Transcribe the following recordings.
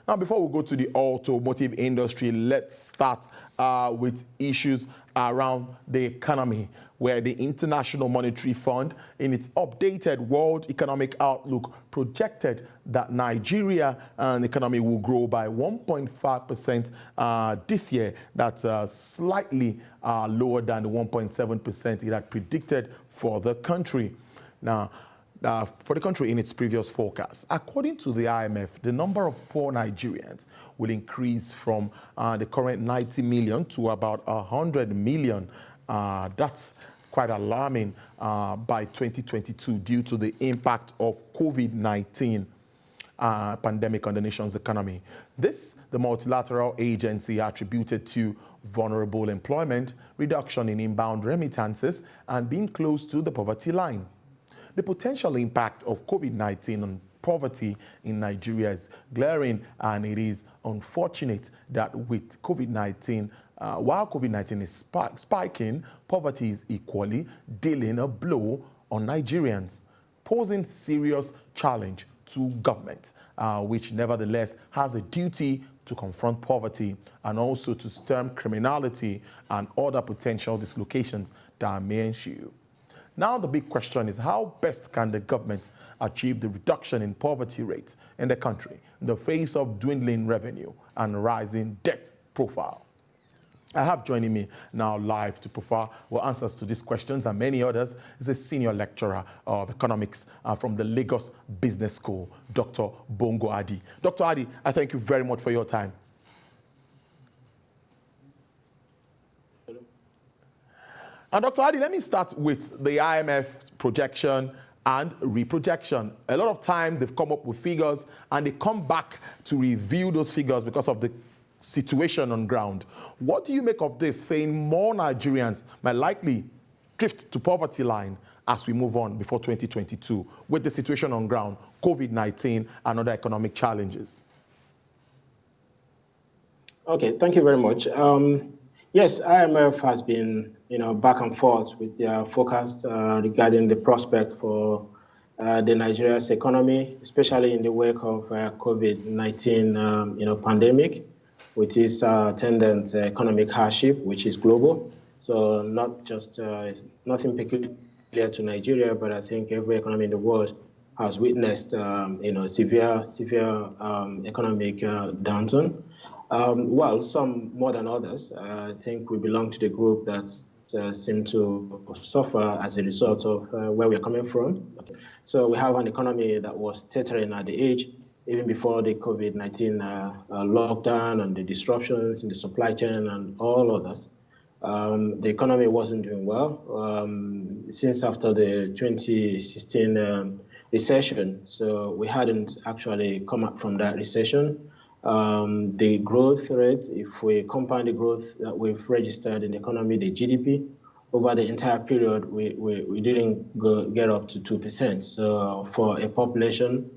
Now, before we go to the automotive industry, let's start with issues around the economy, where the International Monetary Fund, in its updated World Economic Outlook, projected that Nigeria economy will grow by 1.5% this year. That's slightly lower than the 1.7% it had predicted for the country. Now, for the country in its previous forecast. According to the IMF, the number of poor Nigerians will increase from the current 90 million to about 100 million. That's quite alarming by 2022 due to the impact of COVID-19 pandemic on the nation's economy. This, the multilateral agency attributed to vulnerable employment, reduction in inbound remittances, and being close to the poverty line. The potential impact of COVID-19 on poverty in Nigeria is glaring, and it is unfortunate that with COVID-19, while COVID-19 is spiking, poverty is equally dealing a blow on Nigerians, posing serious challenge to government, which nevertheless has a duty to confront poverty and also to stem criminality and other potential dislocations that may ensue. Now the big question is, how best can the government achieve the reduction in poverty rate in the country in the face of dwindling revenue and rising debt profile? I have joining me now live to provide answers to these questions and many others is a senior lecturer of economics from the Lagos Business School, Dr. Bongo Adi. Dr. Adi, I thank you very much for your time. And Dr. Adi, let me start with the IMF projection and reprojection. A lot of time they've come up with figures and they come back to review those figures because of the situation on ground. What do you make of this, saying more Nigerians might likely drift to poverty line as we move on before 2022 with the situation on ground, COVID-19 and other economic challenges? Okay, thank you very much. Yes, IMF has been, back and forth with their forecast regarding the prospect for the Nigeria's economy, especially in the wake of COVID-19, pandemic, with its attendant economic hardship, which is global. So not just nothing peculiar to Nigeria, but I think every economy in the world has witnessed, severe economic downturn. Well, some more than others. I think we belong to the group that seem to suffer as a result of where we're coming from. So we have an economy that was teetering at the edge even before the COVID-19 lockdown and the disruptions in the supply chain and all others. The economy wasn't doing well since after the 2016 recession. So we hadn't actually come up from that recession. The growth rate, if we compound the growth that we've registered in the economy, the GDP, over the entire period, we didn't get up to 2%. So for a population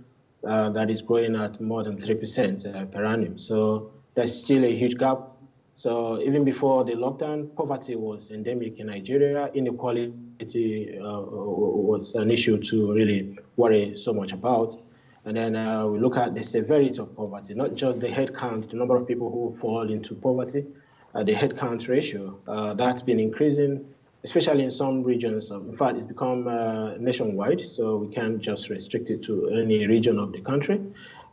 that is growing at more than 3% per annum. So there's still a huge gap. So even before the lockdown, poverty was endemic in Nigeria. Inequality was an issue to really worry so much about. And then we look at the severity of poverty, not just the head count, the number of people who fall into poverty, the head count ratio, that's been increasing, especially in some regions. In fact, it's become nationwide, so we can't just restrict it to any region of the country.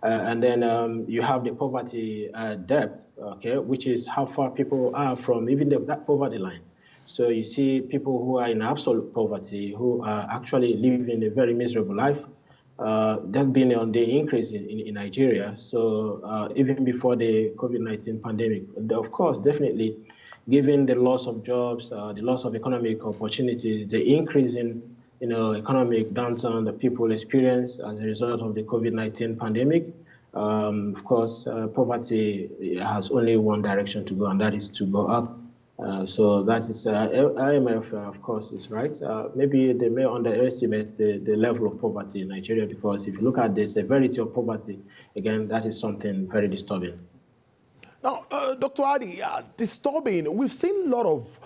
And then you have the poverty depth, okay, which is how far people are from even that poverty line. So you see people who are in absolute poverty, who are actually living a very miserable life. That's been on the increase in Nigeria. So even before the COVID-19 pandemic, of course, definitely, given the loss of jobs, the loss of economic opportunities, the increase in economic downturn that people experience as a result of the COVID-19 pandemic, of course, poverty has only one direction to go, and that is to go up. So that is IMF, of course, is right. Maybe they may underestimate the level of poverty in Nigeria, because if you look at the severity of poverty, again, that is something very disturbing. Now, Dr. Adi, disturbing. We've seen a lot of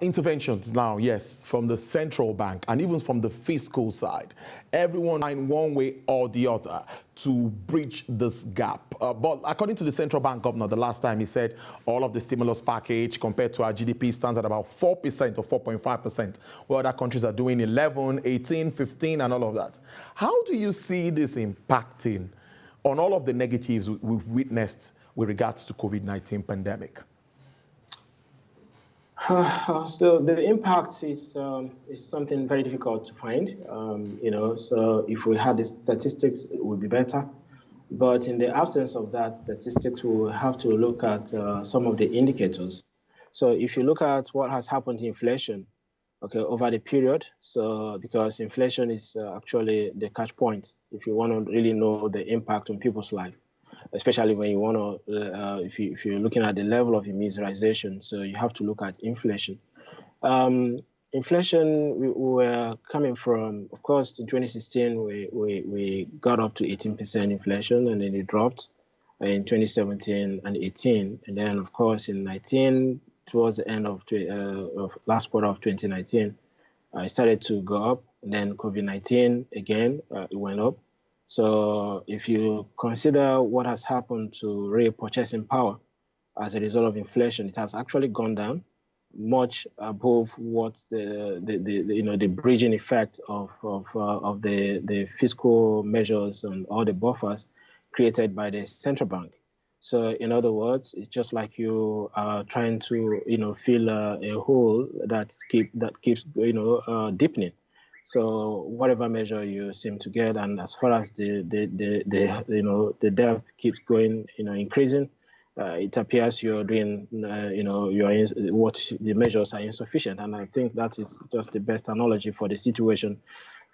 interventions now, yes, from the central bank and even from the fiscal side. Everyone in one way or the other to bridge this gap. But according to the central bank governor, the last time he said all of the stimulus package compared to our GDP stands at about 4% or 4.5%, while other countries are doing 11, 18, 15, and all of that. How do you see this impacting on all of the negatives we've witnessed with regards to COVID-19 pandemic? So the impact is something very difficult to find. So if we had the statistics, it would be better. But in the absence of that statistics, we will have to look at some of the indicators. So if you look at what has happened to inflation, okay, over the period, so because inflation is actually the catch point if you want to really know the impact on people's life, especially when you want to, if you're looking at the level of immiserization, so you have to look at inflation. Inflation, we were coming from, of course, in 2016, we got up to 18% inflation, and then it dropped in 2017 and 18. And then, of course, in 19, towards the end of last quarter of 2019, it started to go up. And then COVID-19, again, it went up. So if you consider what has happened to real purchasing power as a result of inflation, it has actually gone down much above what the bridging effect of the fiscal measures and all the buffers created by the central bank. So in other words, it's just like you are trying to fill a hole that keeps deepening. So whatever measure you seem to get, and as far as the debt keeps going increasing, it appears you're doing what the measures are insufficient. And I think that is just the best analogy for the situation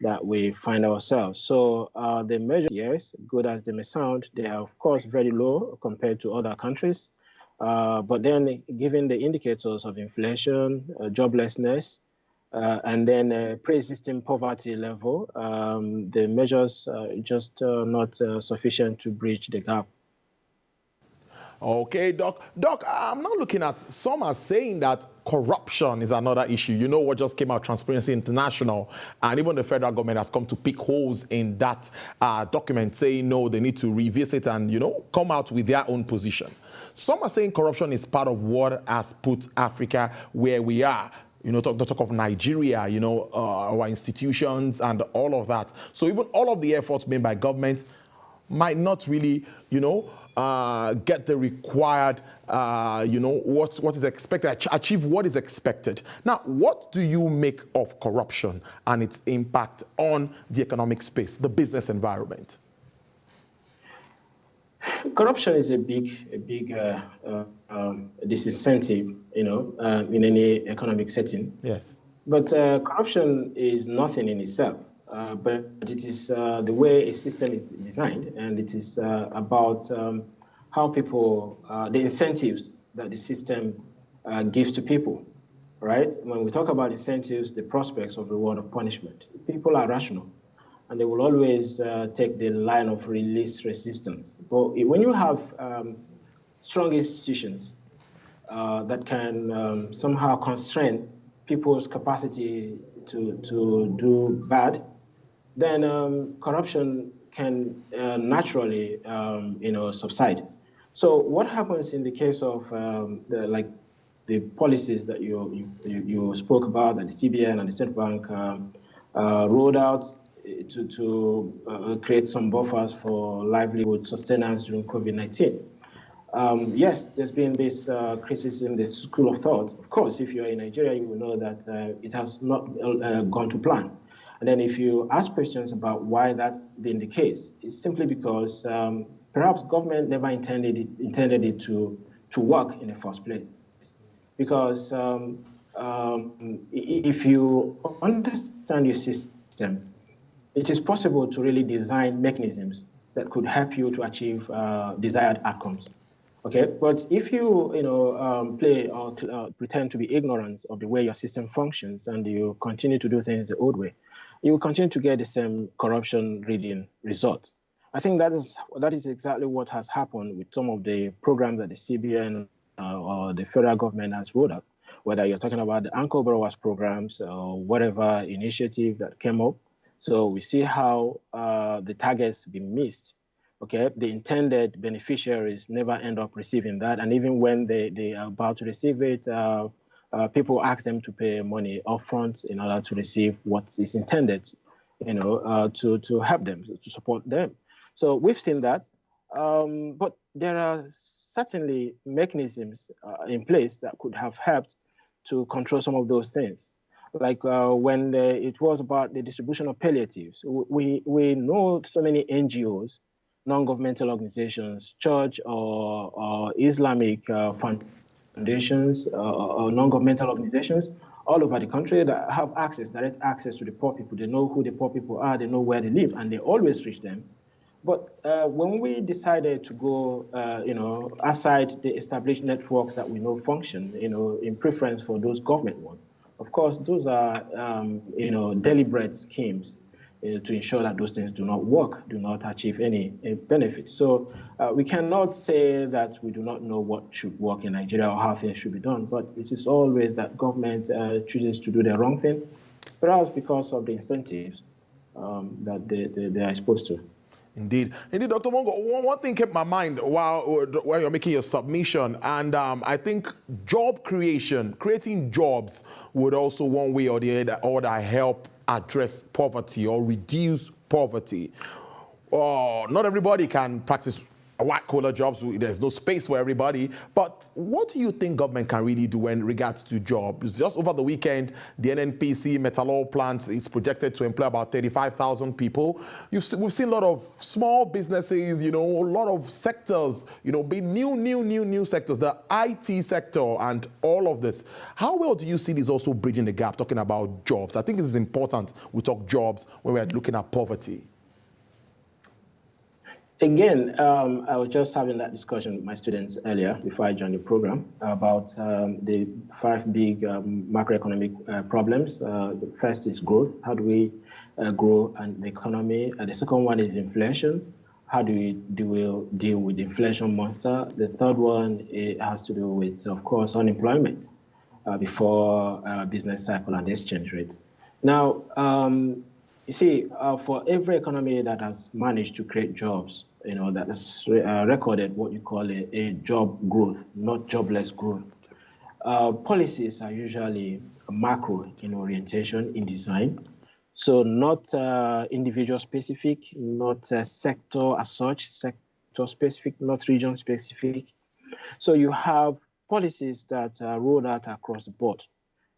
that we find ourselves. So the measures, yes, good as they may sound, they are of course very low compared to other countries. But then given the indicators of inflation, joblessness, and then pre-existing poverty level, the measures are just not sufficient to bridge the gap. Okay, Doc. Doc, I'm now looking at, some are saying that corruption is another issue. You know what just came out, Transparency International, and even the federal government has come to pick holes in that document, saying, no, they need to revisit and, come out with their own position. Some are saying corruption is part of what has put Africa where we are. Talk of Nigeria, our institutions and all of that. So even all of the efforts made by government might not really, get the required, what is expected, achieve what is expected. Now, what do you make of corruption and its impact on the economic space, the business environment? Corruption is a big disincentive, in any economic setting. Yes. But corruption is nothing in itself. But it is the way a system is designed, and it is about how people, the incentives that the system gives to people, right? When we talk about incentives, the prospects of reward of punishment, people are rational, and they will always take the line of least resistance. But when you have strong institutions that can somehow constrain people's capacity to do bad, then corruption can naturally, subside. So what happens in the case of the policies that you spoke about, that the CBN and the Central Bank rolled out to create some buffers for livelihood sustenance during COVID-19? Yes, there's been this criticism, this school of thought. Of course, if you're in Nigeria, you will know that it has not gone to plan. And then if you ask questions about why that's been the case, it's simply because perhaps government never intended it to work in the first place. Because if you understand your system, it is possible to really design mechanisms that could help you to achieve desired outcomes. Okay, but if you play or pretend to be ignorant of the way your system functions, and you continue to do things the old way, you will continue to get the same corruption-ridden results. I think that is exactly what has happened with some of the programs that the CBN or the federal government has rolled out. whether you're talking about the Anchor Borrowers programs or whatever initiative that came up. So we see how the targets been missed. Okay, the intended beneficiaries never end up receiving that, and even when they are about to receive it, people ask them to pay money upfront in order to receive what is intended, to help them, to support them. So we've seen that, but there are certainly mechanisms in place that could have helped to control some of those things. Like when it was about the distribution of palliatives, we know so many NGOs, non-governmental organizations, church or Islamic foundations or non-governmental organizations all over the country that have direct access to the poor people. They know who the poor people are, they know where they live, and they always reach them. But when we decided to go, outside the established networks that we know function, in preference for those government ones, of course, those are, deliberate schemes to ensure that those things do not work, do not achieve any benefit. So we cannot say that we do not know what should work in Nigeria or how things should be done, but it is always that government chooses to do the wrong thing, perhaps because of the incentives that they are exposed to. Indeed, Dr. Bongo. One thing kept my mind while you're making your submission, and I think creating jobs, would also one way or the other help address poverty or reduce poverty. Not everybody can practice white-collar jobs. There's no space for everybody. But what do you think government can really do in regards to jobs? Just over the weekend, the NNPC Metalol plant is projected to employ about 35,000 people. We've seen a lot of small businesses, a lot of sectors, being new sectors, the IT sector and all of this. How well do you see this also bridging the gap, talking about jobs? I think it is important we talk jobs when we're looking at poverty. Again, I was just having that discussion with my students earlier before I joined the program about the 5 big macroeconomic problems. The first is growth. How do we grow the economy? The second one is inflation. How do we deal with the inflation monster? The third one, it has to do with, of course, unemployment before business cycle and exchange rates. Now, you see, for every economy that has managed to create jobs, that has recorded what you call a job growth, not jobless growth, policies are usually macro in orientation, in design. So not individual specific, not sector as such, sector specific, not region specific. So you have policies that roll out across the board.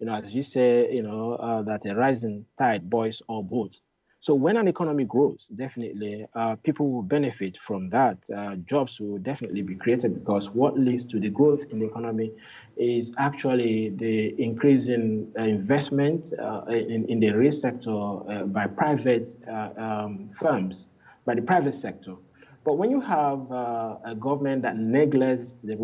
As you say, that a rising tide boils all boats. So when an economy grows, definitely people will benefit from that. Jobs will definitely be created, because what leads to the growth in the economy is actually the increase in investment in the real sector by private firms, by the private sector. But when you have a government that neglects the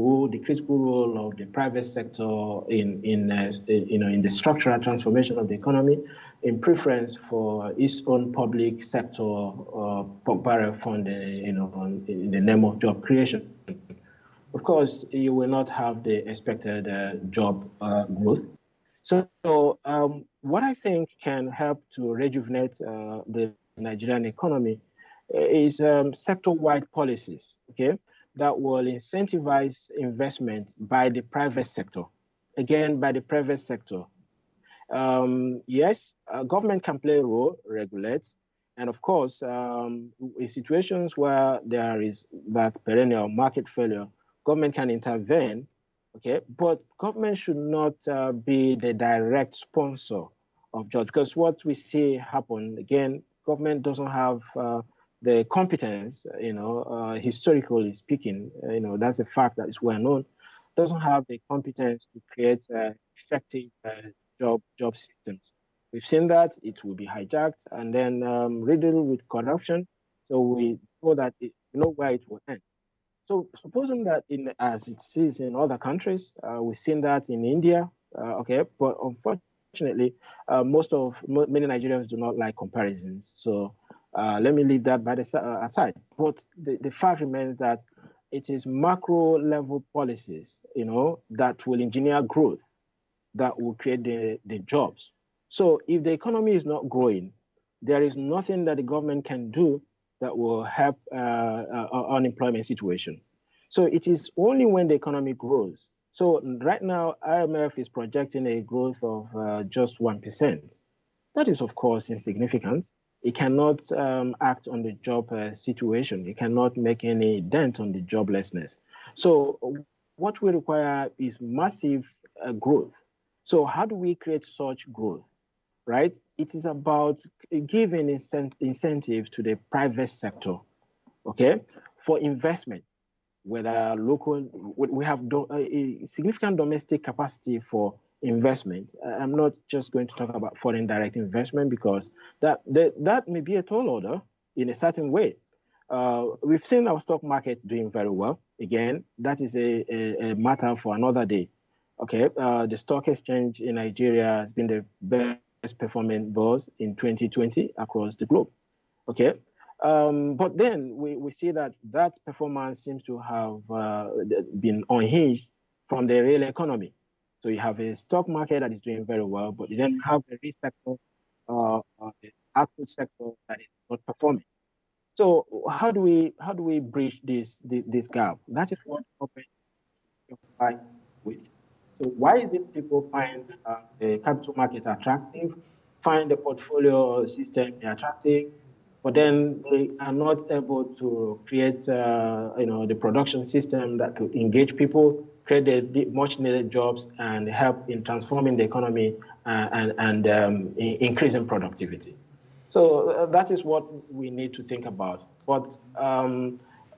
critical role of the private sector in the structural transformation of the economy, in preference for its own public sector barrel fund, in the name of job creation, of course, you will not have the expected job growth. So what I think can help to rejuvenate the Nigerian economy is sector-wide policies, okay, that will incentivize investment by the private sector. Again, by the private sector. Yes, government can play a role, regulate, and of course, in situations where there is that perennial market failure, government can intervene, okay, but government should not be the direct sponsor of jobs, because what we see happen, again, government doesn't have the competence, historically speaking, that's a fact that is well known, doesn't have the competence to create effective job systems. We've seen that it will be hijacked and then riddled with corruption. So we know that where it will end. So supposing that as it is in other countries, we've seen that in India, okay, but unfortunately, many Nigerians do not like comparisons. So let me leave that aside. But the fact remains that it is macro level policies, that will engineer growth. that will create the jobs. So if the economy is not growing, there is nothing that the government can do that will help our unemployment situation. So it is only when the economy grows. So right now, IMF is projecting a growth of just 1%. That is, of course, insignificant. It cannot act on the job situation. It cannot make any dent on the joblessness. So what we require is massive growth. So how do we create such growth, right? It is about giving incentives to the private sector, okay, for investment, whether local, we have a significant domestic capacity for investment. I'm not just going to talk about foreign direct investment because that may be a tall order in a certain way. We've seen our stock market doing very well. Again, that is a matter for another day. Okay, the stock exchange in Nigeria has been the best performing bourse in 2020 across the globe. Okay, but then we see that performance seems to have been unhinged from the real economy. So you have a stock market that is doing very well, but you then have the real sector, the output sector that is not performing. So how do we bridge this gap? That is what corporate fight with. So why is it people find the capital market attractive, find the portfolio system attractive, but then they are not able to create the production system that could engage people, create the much needed jobs, and help in transforming the economy and increasing productivity. So that is what we need to think about. But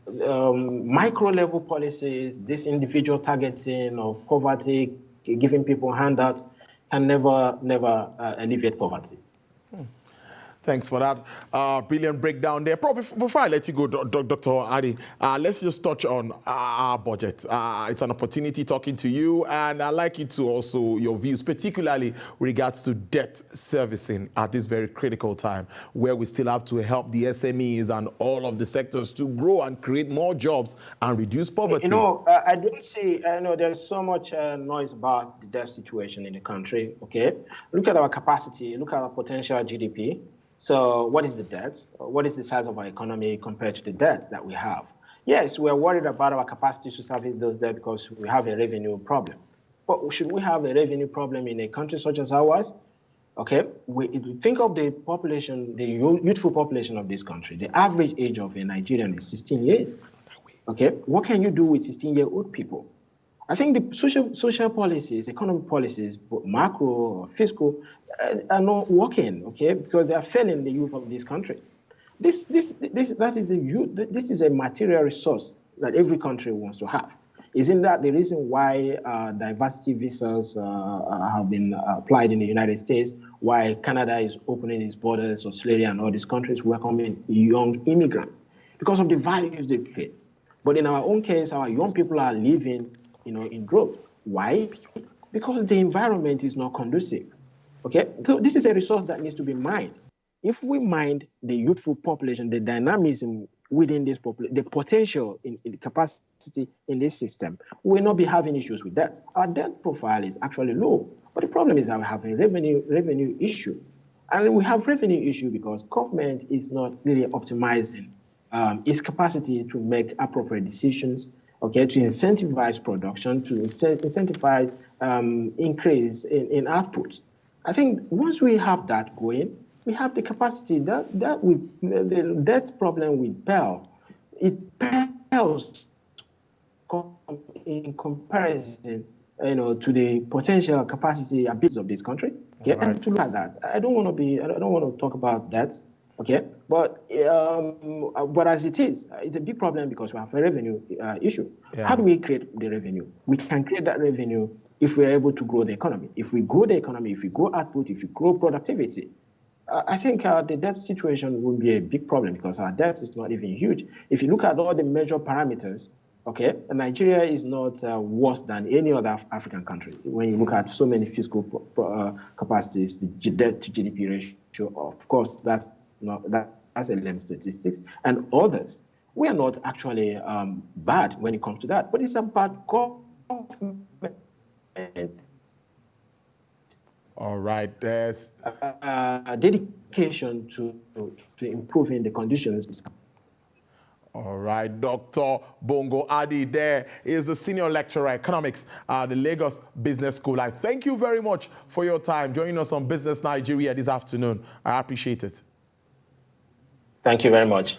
micro level policies, this individual targeting of poverty, giving people handouts, can never alleviate poverty. Thanks for that brilliant breakdown there. Probably before I let you go, Dr. Adi, let's just touch on our budget. It's an opportunity talking to you, and I'd like you to also, your views, particularly regards to debt servicing at this very critical time, where we still have to help the SMEs and all of the sectors to grow and create more jobs and reduce poverty. I don't see, there's so much noise about the debt situation in the country, okay? Look at our capacity, look at our potential GDP. So what is the debt? What is the size of our economy compared to the debt that we have? Yes, we're worried about our capacity to service those debts because we have a revenue problem. But should we have a revenue problem in a country such as ours? Okay, think of the population, the youthful population of this country. The average age of a Nigerian is 16 years. Okay, what can you do with 16-year-old people? I think the social policies, economic policies, both macro or fiscal, are not working, okay, because they are failing the youth of this country. This is a material resource that every country wants to have. Isn't that the reason why diversity visas have been applied in the United States? Why Canada is opening its borders, Australia and all these countries welcoming young immigrants? Because of the values they create. But in our own case, our young people are living, in droves. Why? Because the environment is not conducive. Okay, so this is a resource that needs to be mined. If we mine the youthful population, the dynamism within this population, the potential in the capacity in this system, we will not be having issues with that. Our debt profile is actually low, but the problem is that we have a revenue issue. And we have revenue issue because government is not really optimizing its capacity to make appropriate decisions, okay, to incentivize production, to incentivize increase in output. I think once we have that going, we have the capacity that the debt problem will pale. It pales in comparison, to the potential capacity abilities of this country. Okay, right. And to look at that, I don't want to talk about that. Okay, but as it is, it's a big problem because we have a revenue issue. Yeah. How do we create the revenue? We can create that revenue if we are able to grow the economy. If we grow the economy, if we grow output, if we grow productivity, I think the debt situation will be a big problem because our debt is not even huge. If you look at all the major parameters, okay, Nigeria is not worse than any other African country. When you look at so many fiscal capacities, the debt to GDP ratio, of course, that's a lame statistics, and others. We are not actually bad when it comes to that, but it's about government All right. There's dedication to improving the conditions. all right, Dr. Bongo Adi there is the senior lecturer economics at the Lagos Business School. I thank you very much for your time joining us on Business Nigeria this afternoon. I appreciate it. Thank you very much.